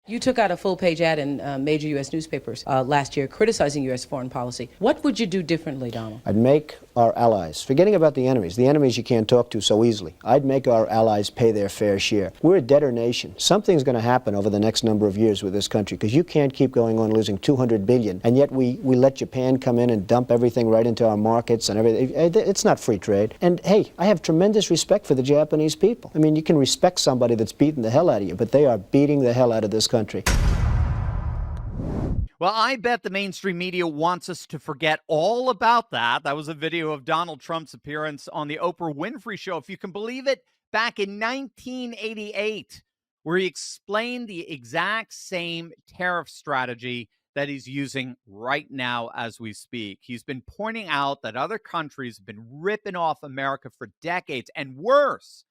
You took out a full-page ad in major U.S. newspapers last year criticizing U.S. foreign policy. What would you do differently, Donald? I'd make our allies, forgetting about the enemies you can't talk to so easily, I'd make our allies pay their fair share. We're a debtor nation. Something's going to happen over the next number of years with this country, because you can't keep going on losing $200 billion, and yet we let Japan come in and dump everything right into our markets and everything. It's not free trade. And hey, I have tremendous respect for the Japanese people. I mean, you can respect somebody that's beating the hell out of you, but they are beating the hell out of this country. Well, I bet the mainstream media wants us to forget all about that. That was a video of Donald Trump's appearance on the Oprah Winfrey Show, if you can believe it, back in 1988, where he explained the exact same tariff strategy that he's using right now as we speak. He's been pointing out that other countries have been ripping off America for decades, and worse,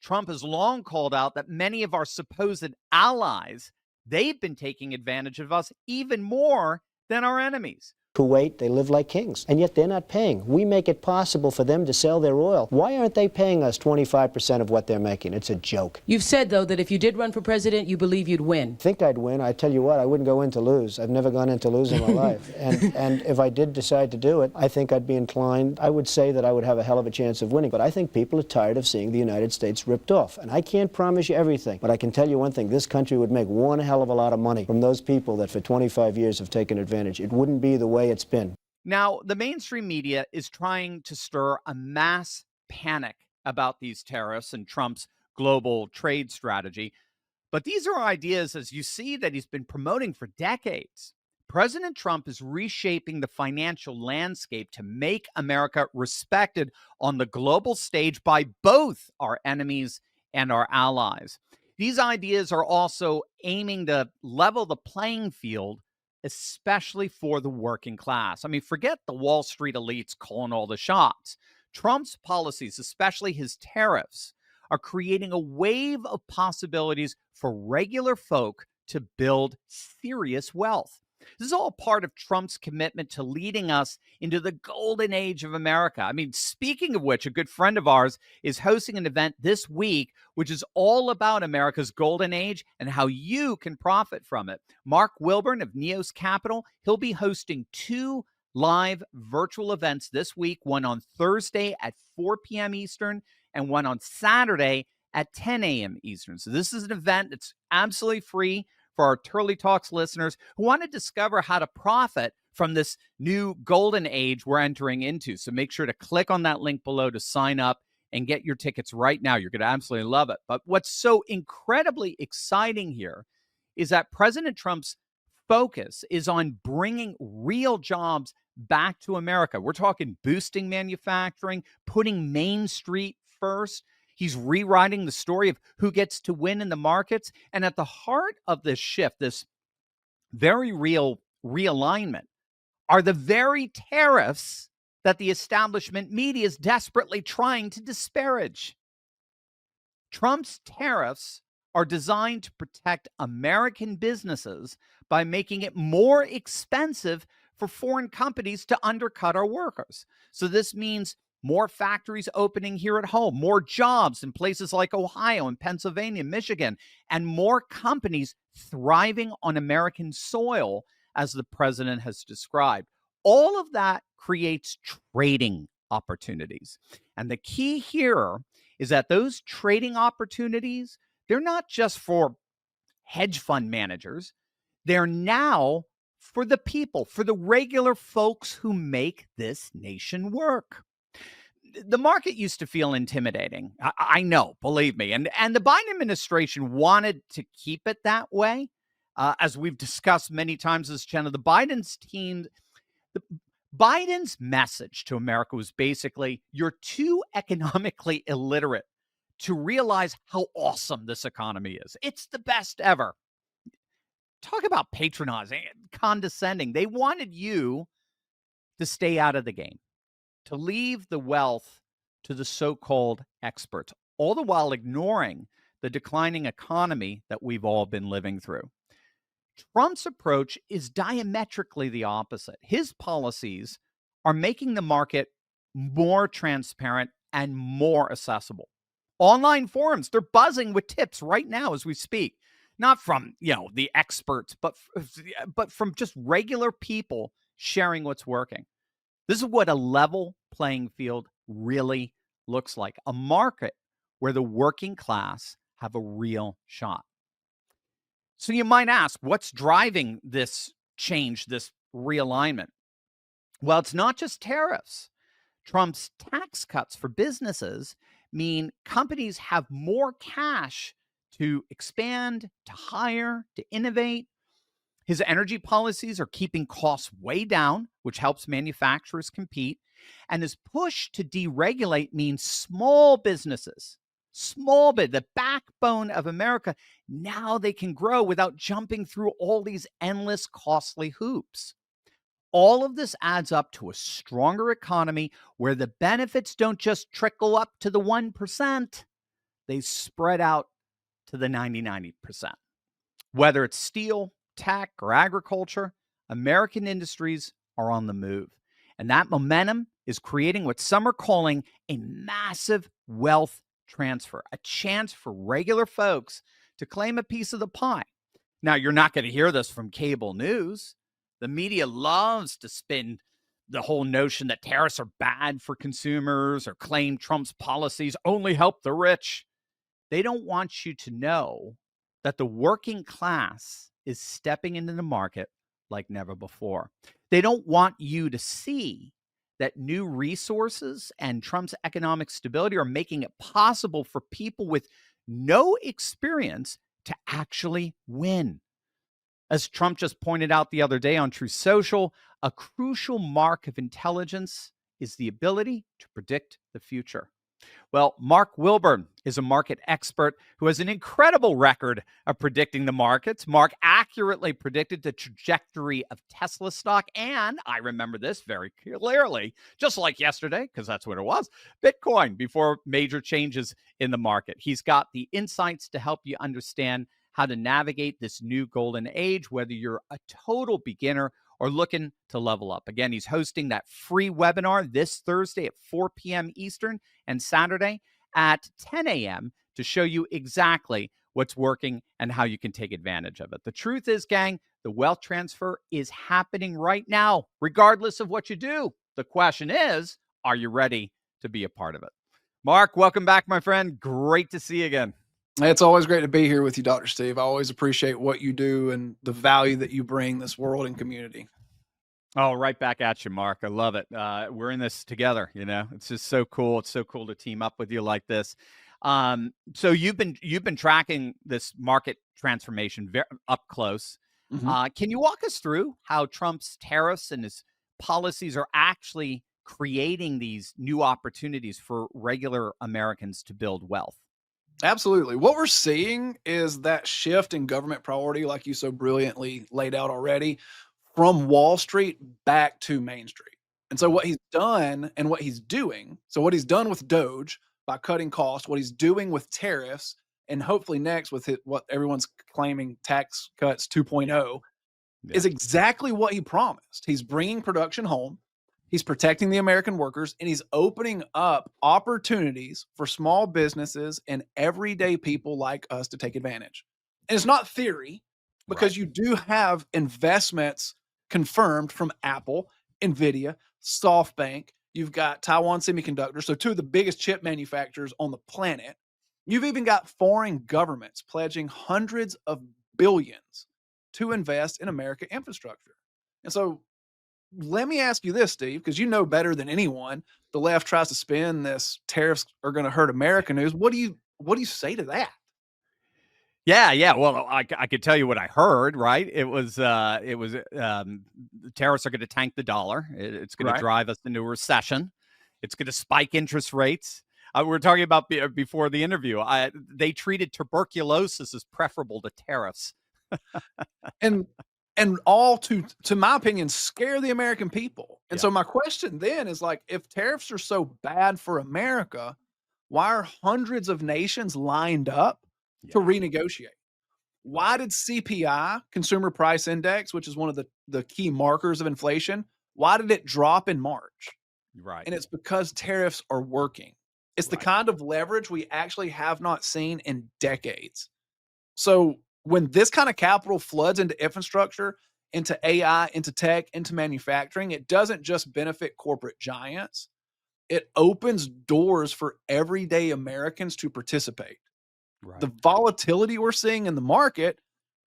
Trump has long called out that many of our supposed allies, they've been taking advantage of us even more than our enemies. Kuwait, they live like kings, and yet they're not paying. We make it possible for them to sell their oil. Why aren't they paying us 25% of what they're making? It's a joke. You've said, though, that if you did run for president, you believe you'd win. I think I'd win. I tell you what, I wouldn't go in to lose. I've never gone in to lose in my life. And if I did decide to do it, I think I'd be inclined. I would say that I would have a hell of a chance of winning. But I think people are tired of seeing the United States ripped off. And I can't promise you everything. But I can tell you one thing. This country would make one hell of a lot of money from those people that for 25 years have taken advantage. It wouldn't be the way it's been. Now, the mainstream media is trying to stir a mass panic about these tariffs and Trump's global trade strategy. But these are ideas, as you see, that he's been promoting for decades. President Trump is reshaping the financial landscape to make America respected on the global stage by both our enemies and our allies. These ideas are also aiming to level the playing field, especially for the working class. I mean, forget the Wall Street elites calling all the shots. Trump's policies, especially his tariffs, are creating a wave of possibilities for regular folk to build serious wealth. This is all part of Trump's commitment to leading us into the golden age of America. I mean, speaking of which, a good friend of ours is hosting an event this week, which is all about America's golden age and how you can profit from it. Mark Wilburn of Neos Capital, he'll be hosting 2 live virtual events this week, one on Thursday at 4 p.m. Eastern and one on Saturday at 10 a.m. Eastern. So this is an event that's absolutely free for our Turley Talks listeners who want to discover how to profit from this new golden age we're entering into. So make sure to click on that link below to sign up and get your tickets right now. You're going to absolutely love it. But what's so incredibly exciting here is that President Trump's focus is on bringing real jobs back to America. We're talking boosting manufacturing, putting Main Street first. He's rewriting the story of who gets to win in the markets. And at the heart of this shift, this very real realignment, are the very tariffs that the establishment media is desperately trying to disparage. Trump's tariffs are designed to protect American businesses by making it more expensive for foreign companies to undercut our workers. So this means more factories opening here at home, more jobs in places like Ohio and Pennsylvania, Michigan, and more companies thriving on American soil, as the president has described. All of that creates trading opportunities. And the key here is that those trading opportunities, they're not just for hedge fund managers. They're now for the people, for the regular folks who make this nation work. The market used to feel intimidating. I know, believe me. And the Biden administration wanted to keep it that way. As we've discussed many times this channel, Biden's message to America was basically, you're too economically illiterate to realize how awesome this economy is. It's the best ever. Talk about patronizing, condescending. They wanted you to stay out of the game, to leave the wealth to the so-called experts, all the while ignoring the declining economy that we've all been living through. Trump's approach is diametrically the opposite. His policies are making the market more transparent and more accessible. Online forums, they're buzzing with tips right now as we speak. not from, the experts, but from just regular people sharing what's working. This is what a level playing field really looks like, a market where the working class have a real shot. So you might ask, what's driving this change, this realignment? Well, it's not just tariffs. Trump's tax cuts for businesses mean companies have more cash to expand, to hire, to innovate. His energy policies are keeping costs way down, which helps manufacturers compete. And his push to deregulate means small businesses, the backbone of America, now they can grow without jumping through all these endless costly hoops. All of this adds up to a stronger economy where the benefits don't just trickle up to the 1%, they spread out to the 90%. Whether it's steel, tech, or agriculture, American industries are on the move. And that momentum is creating what some are calling a massive wealth transfer, a chance for regular folks to claim a piece of the pie. Now, you're not going to hear this from cable news. The media loves to spin the whole notion that tariffs are bad for consumers or claim Trump's policies only help the rich. They don't want you to know that the working class is stepping into the market like never before. They don't want you to see that new resources and Trump's economic stability are making it possible for people with no experience to actually win. As Trump just pointed out the other day on Truth Social, a crucial mark of intelligence is the ability to predict the future. Well, Mark Wilburn is a market expert who has an incredible record of predicting the markets. Mark accurately predicted the trajectory of Tesla stock, and I remember this very clearly, just like yesterday, because that's what it was, Bitcoin, before major changes in the market. He's got the insights to help you understand how to navigate this new golden age, whether you're a total beginner or looking to level up. Again, he's hosting that free webinar this Thursday at 4 p.m. Eastern and Saturday at 10 a.m. to show you exactly what's working and how you can take advantage of it. The truth is, gang, the wealth transfer is happening right now, regardless of what you do. The question is, are you ready to be a part of it? Mark, welcome back, my friend. Great to see you again. It's always great to be here with you, Dr. Steve. I always appreciate what you do and the value that you bring this world and community. Oh, right back at you, Mark. I love it. We're in this together. It's just so cool. It's so cool to team up with you like this. So you've been tracking this market transformation up close. Mhm. Can you walk us through how Trump's tariffs and his policies are actually creating these new opportunities for regular Americans to build wealth? Absolutely. What we're seeing is that shift in government priority, like you so brilliantly laid out already, from Wall Street back to Main Street. And so what he's done and what he's doing, so what he's done with Doge by cutting costs, what he's doing with tariffs, and hopefully next with what everyone's claiming tax cuts 2.0 Yeah. is exactly what he promised. He's bringing production home. He's protecting the American workers, and he's opening up opportunities for small businesses and everyday people like us to take advantage. And it's not theory, because Right. you do have investments confirmed from Apple, Nvidia, SoftBank. You've got Taiwan Semiconductor, so two of the biggest chip manufacturers on the planet. You've even got foreign governments pledging hundreds of billions to invest in American infrastructure. And so let me ask you this, Steve, because you know better than anyone, the left tries to spin this tariffs are going to hurt America news. What do you say to that? Yeah. Well, I could tell you what I heard. Right? It was the tariffs are going to tank the dollar. It's going to Right. drive us into a recession. It's going to spike interest rates. We were talking about before the interview. They treated tuberculosis as preferable to tariffs. And all to my opinion, scare the American people. And Yeah. so my question then is like, if tariffs are so bad for America, why are hundreds of nations lined up to Yeah. renegotiate? Why did CPI, Consumer Price Index, which is one of the key markers of inflation, why did it drop in March? Right. And it's because tariffs are working. It's the Right. kind of leverage we actually have not seen in decades. So when this kind of capital floods into infrastructure, into AI, into tech, into manufacturing, it doesn't just benefit corporate giants. It opens doors for everyday Americans to participate. The Right. volatility we're seeing in the market,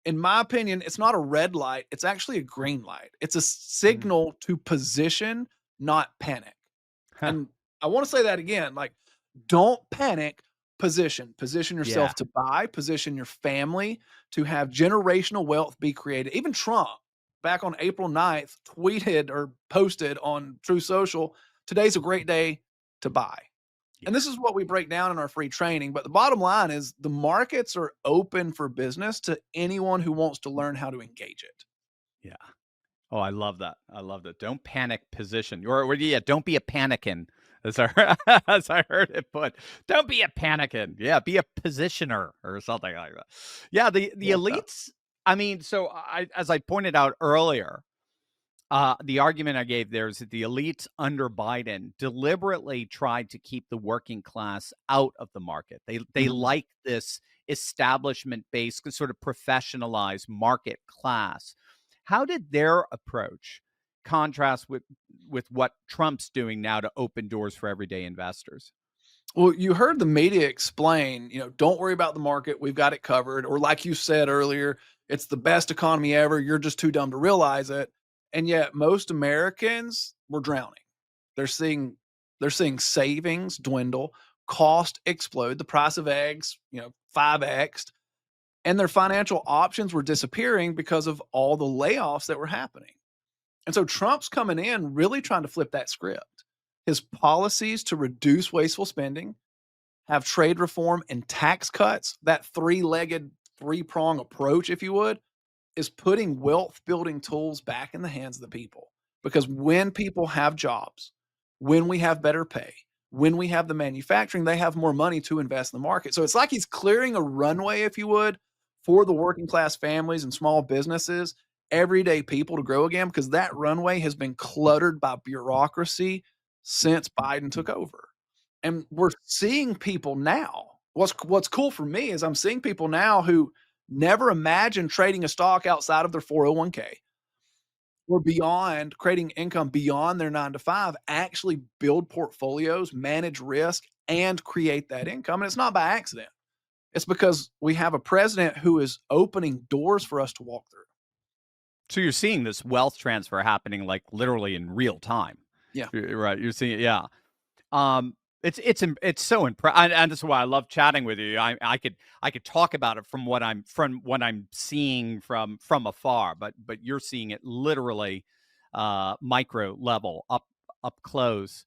in my opinion, it's not a red light, it's actually a green light. It's a Mm. signal to position, not panic. Huh. And I want to say that again, like, don't panic, position. Position Yeah. yourself to buy, position your family to have generational wealth be created. Even Trump, back on April 9th, tweeted or posted on True Social, today's a great day to buy. And Yeah. this is what we break down in our free training. But the bottom line is the markets are open for business to anyone who wants to learn how to engage it. Yeah. Oh, I love that. I love that. Don't panic position. Or yeah, don't be a panicking. As I, as I heard it put. Don't be a panicking. Yeah, be a positioner or something like that. Yeah, the Love that. elites, I mean, so as I pointed out earlier, the argument I gave there is that the elites under Biden deliberately tried to keep the working class out of the market. They Mhm. like this establishment-based, sort of professionalized market class. How did their approach contrast with what Trump's doing now to open doors for everyday investors? Well, you heard the media explain, don't worry about the market. We've got it covered. Or, like you said earlier, it's the best economy ever. You're just too dumb to realize it. And yet, most Americans were drowning. They're seeing they're seeing savings dwindle, cost explode, the price of eggs, 5x, and their financial options were disappearing because of all the layoffs that were happening. And so Trump's coming in really trying to flip that script. His policies to reduce wasteful spending, have trade reform and tax cuts, that three-legged, three-prong approach, if you would, is putting wealth building tools back in the hands of the people. Because when people have jobs, when we have better pay, when we have the manufacturing, they have more money to invest in the market. So it's like he's clearing a runway, if you would, for the working class families and small businesses, everyday people to grow again, because that runway has been cluttered by bureaucracy since Biden took over. And we're seeing people now. What's cool for me is I'm seeing people now who never imagined trading a stock outside of their 401k or beyond, creating income beyond their 9 to 5, actually build portfolios, manage risk, and create that income. And it's not by accident. It's because we have a president who is opening doors for us to walk through. So you're seeing this wealth transfer happening like literally in real time. Yeah. Right. You're seeing it. Yeah. It's so impressive, and this is why I love chatting with you. I could talk about it from what I'm seeing from afar, but you're seeing it literally micro level, up close.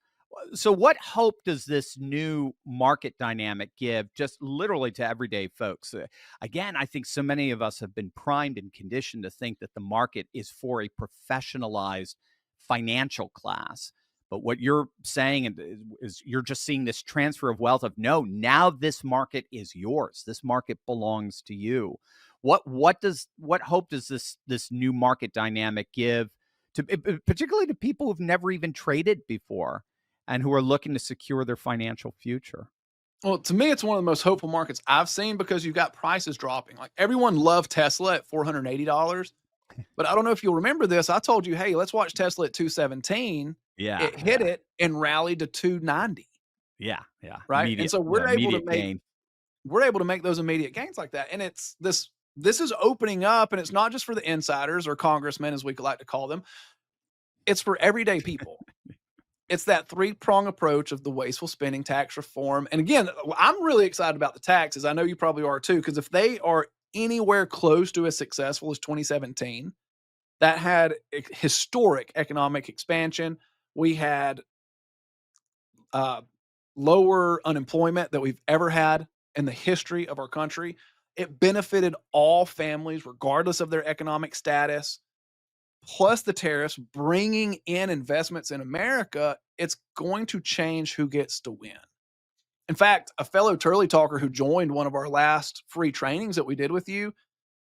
So what hope does this new market dynamic give just literally to everyday folks? Again, I think so many of us have been primed and conditioned to think that the market is for a professionalized financial class. But what you're saying is you're just seeing this transfer of wealth of no, now this market is yours. This market belongs to you. What hope does this new market dynamic give to particularly to people who've never even traded before and who are looking to secure their financial future? Well, to me, it's one of the most hopeful markets I've seen because you've got prices dropping. Like, everyone loved Tesla at $480. But I don't know if you'll remember this. I told you, hey, let's watch Tesla at 217. Yeah, It hit yeah, it and rallied to 290, yeah. right? And so Immediate gain. we're able to make those immediate gains like that. And it's this is opening up, and it's not just for the insiders or congressmen, as we like to call them. It's for everyday people. It's that three-prong approach of the wasteful spending, tax reform. And again, I'm really excited about the taxes. I know you probably are too, because if they are anywhere close to as successful as 2017, that had historic economic expansion. We had uh, lower unemployment that we've ever had in the history of our country. It benefited all families, regardless of their economic status. Plus the tariffs bringing in investments in America, it's going to change who gets to win. In fact, a fellow Turley talker who joined one of our last free trainings that we did with you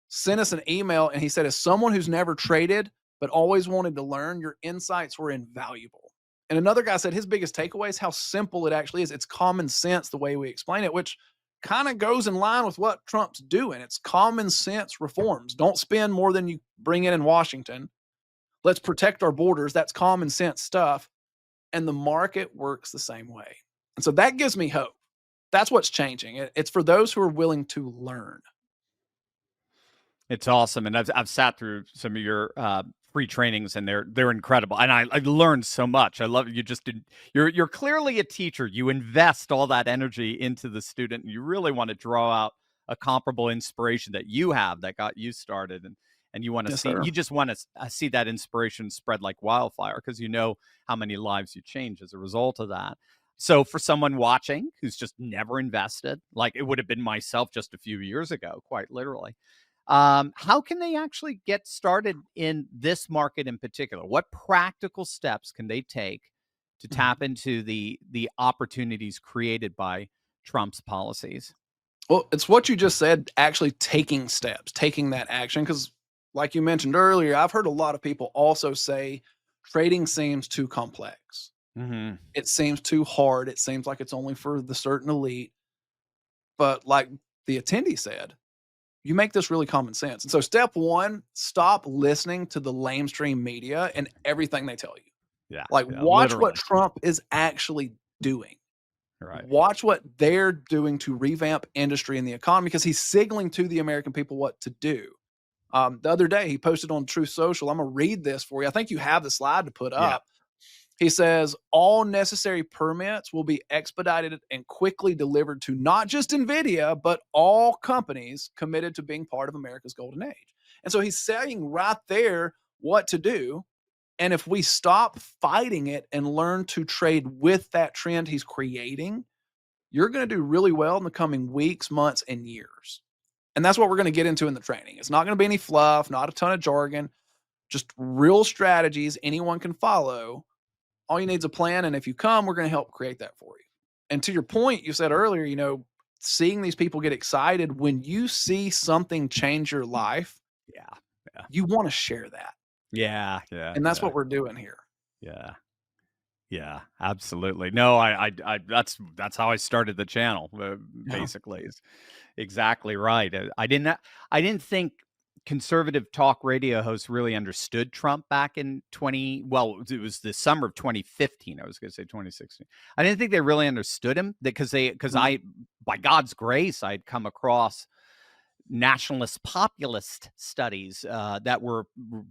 sent us an email, and he said, as someone who's never traded but always wanted to learn, your insights were invaluable. And another guy said his biggest takeaway is how simple it actually is. It's common sense the way we explain it, which kind of goes in line with what Trump's doing. It's common sense reforms. Don't spend more than you bring in Washington. Let's protect our borders. That's common sense stuff. And the market works the same way. And so that gives me hope. That's what's changing. It's for those who are willing to learn. It's awesome, and I've sat through some of your free trainings, and they're incredible. And I learned so much. I love it. You just did. You're clearly a teacher. You invest all that energy into the student, and you really want to draw out a comparable inspiration that you have that got you started, and you want to Yes, see. sir. You just want to see that inspiration spread like wildfire because you know how many lives you change as a result of that. So for someone watching who's just never invested, like it would have been myself just a few years ago, quite literally, how can they actually get started in this market in particular? What practical steps can they take to tap into the opportunities created by Trump's policies? Well, it's what you just said, actually taking steps, taking that action. Because, like you mentioned earlier, I've heard a lot of people also say trading seems too complex. Mm-hmm. It seems too hard. It seems like it's only for the certain elite. But, like the attendee said, you make this really common sense. And so, step one, stop listening to the lamestream media and everything they tell you. Yeah. Like, yeah, watch literally. what Trump is actually doing. Right. Watch what they're doing to revamp industry and the economy because he's signaling to the American people what to do. The other day, he posted on Truth Social. I'm going to read this for you. I think you have the slide to put Yeah. up. He says, all necessary permits will be expedited and quickly delivered to not just NVIDIA, but all companies committed to being part of America's golden age. And so he's saying right there what to do. And if we stop fighting it and learn to trade with that trend he's creating, you're going to do really well in the coming weeks, months, and years. And that's what we're going to get into in the training. It's not going to be any fluff, not a ton of jargon, just real strategies anyone can follow. All you need is a plan. And if you come, we're going to help create that for you. And to your point, you said earlier, seeing these people get excited when you see something change your life, Yeah. Yeah. you want to share that. Yeah. Yeah. And that's yeah. what we're doing here. Yeah. Yeah, absolutely. No, I that's how I started the channel. Basically, is exactly right. I didn't think conservative talk radio hosts really understood Trump back in it was the summer of 2015. I was going to say 2016. I didn't think they really understood him because I, by God's grace, I'd come across nationalist populist studies that were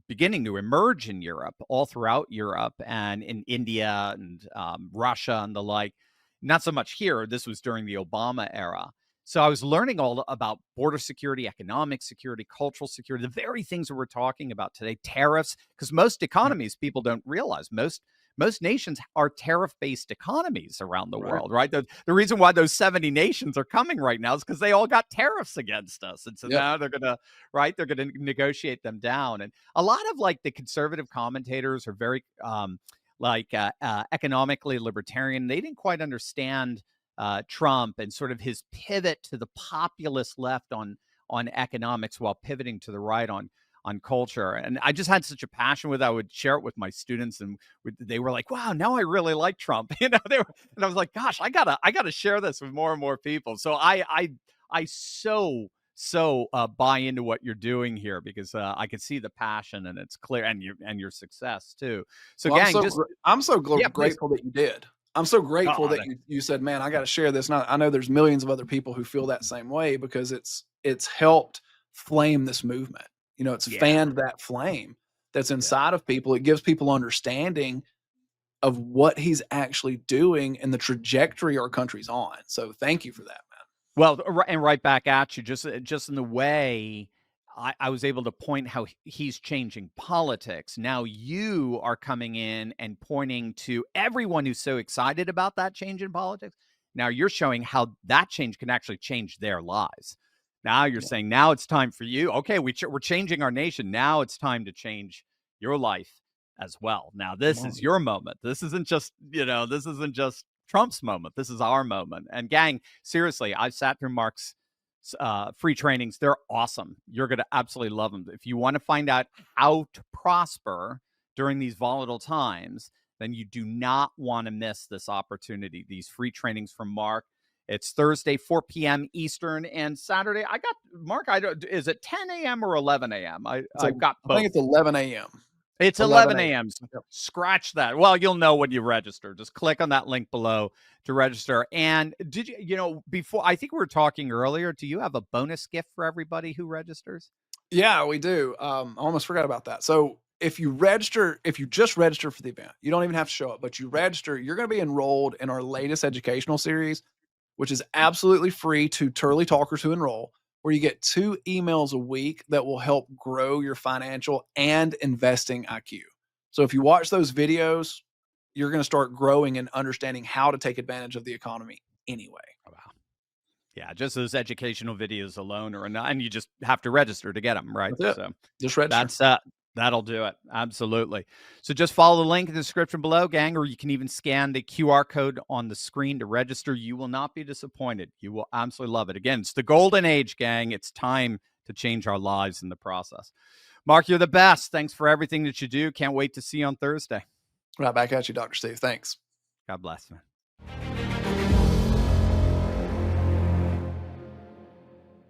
beginning to emerge in Europe, all throughout Europe and in India and Russia and the like. Not so much here. This was during the Obama era. So I was learning all about border security, economic security, cultural security, the very things that we're talking about today, tariffs, because most economies, people don't realize, most nations are tariff-based economies around the world, right? The reason why those 70 nations are coming right now is because they all got tariffs against us. And so now they're going to negotiate them down. And a lot of like the conservative commentators are very economically libertarian. They didn't quite understand Trump and sort of his pivot to the populist left on economics while pivoting to the right on culture. And I just had such a passion with it. I would share it with my students and they were like, wow, now I really like Trump. And I was like, gosh, I gotta share this with more and more people. So I so buy into what you're doing here because I can see the passion and it's clear and your success too. So Well, gang, I'm so please. grateful that you did. I'm so grateful that you said, man, I got to share this. And I know there's millions of other people who feel that same way because it's helped flame this movement. It's fanned that flame that's inside of people. It gives people understanding of what he's actually doing and the trajectory our country's on. So thank you for that, man. Well, and right back at you, just in the way I was able to point how he's changing politics. Now you are coming in and pointing to everyone who's so excited about that change in politics. Now you're showing how that change can actually change their lives. Now you're saying, now it's time for you. Okay, we're changing our nation. Now it's time to change your life as well. Now this is your moment. This isn't just Trump's moment. This is our moment. And gang, seriously, I've sat through Mark's free trainings. They're awesome. You're going to absolutely love them. If you want to find out how to prosper during these volatile times, then you do not want to miss this opportunity. These free trainings from Mark. It's Thursday, 4 p.m. Eastern, and Saturday. I got Mark. Is it 10 a.m. or 11 a.m.? I've got both. I think it's 11 a.m. It's 11 a.m. Scratch that. Well, you'll know when you register. Just click on that link below to register. And did before, I think we were talking earlier, do you have a bonus gift for everybody who registers? Yeah, we do. I almost forgot about that. So if you just register for the event, you don't even have to show up, but you register, you're going to be enrolled in our latest educational series, which is absolutely free to Turley talkers who enroll, where you get 2 emails a week that will help grow your financial and investing IQ. So if you watch those videos, you're going to start growing and understanding how to take advantage of the economy anyway. Wow. Yeah, just those educational videos alone are enough, and you just have to register to get them, right? That's it. So Just register. That'll do it. Absolutely. So just follow the link in the description below, gang, or you can even scan the QR code on the screen to register. You will not be disappointed. You will absolutely love it. Again, it's the golden age, gang. It's time to change our lives in the process. Mark, you're the best. Thanks for everything that you do. Can't wait to see you on Thursday. Right back at you, Dr. Steve. Thanks. God bless, man.